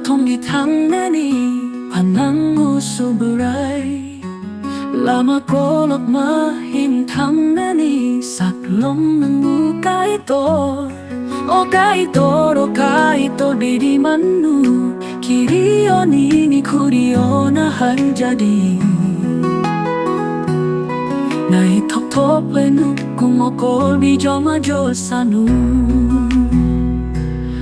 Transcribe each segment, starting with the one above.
통이 탕내니 반항무 수브라이 Lama kolok mahim 탕내니 saklong ng mukaito O kaito ro kaito diri manu Kirio ni kurio na hanjadi Naitok-tok lenu kung okol di joma josanu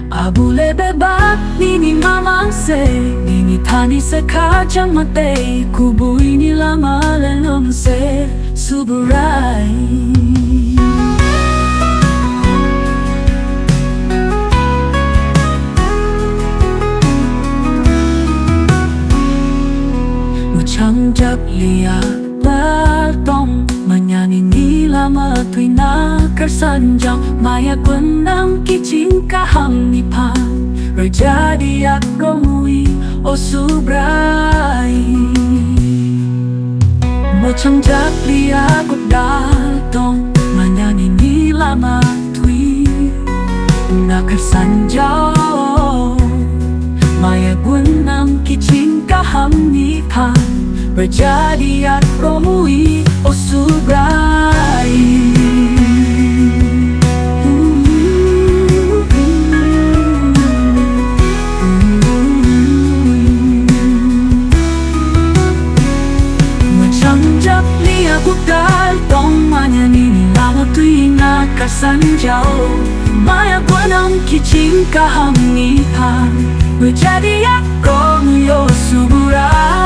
Abule beba nini mamangse Nini tani se kajang mate Kubui ni lama lelong se suburai Muchangjak liat batong Manyani ni lama tuy na kersanjang Maya kunang kicing kaham nipan Rồi jadi aku mui o subrai Muchangjak liat batong Manyani ni lama tuy na kersanjang Maya kunang kicing kaham nipan Rồi jadi aku mui o subrai Macam-jak lia bukal tong manya nini lama tui na kasanjau Maya guanang kicing kaham nipan Rồi jadi aku mui o subrai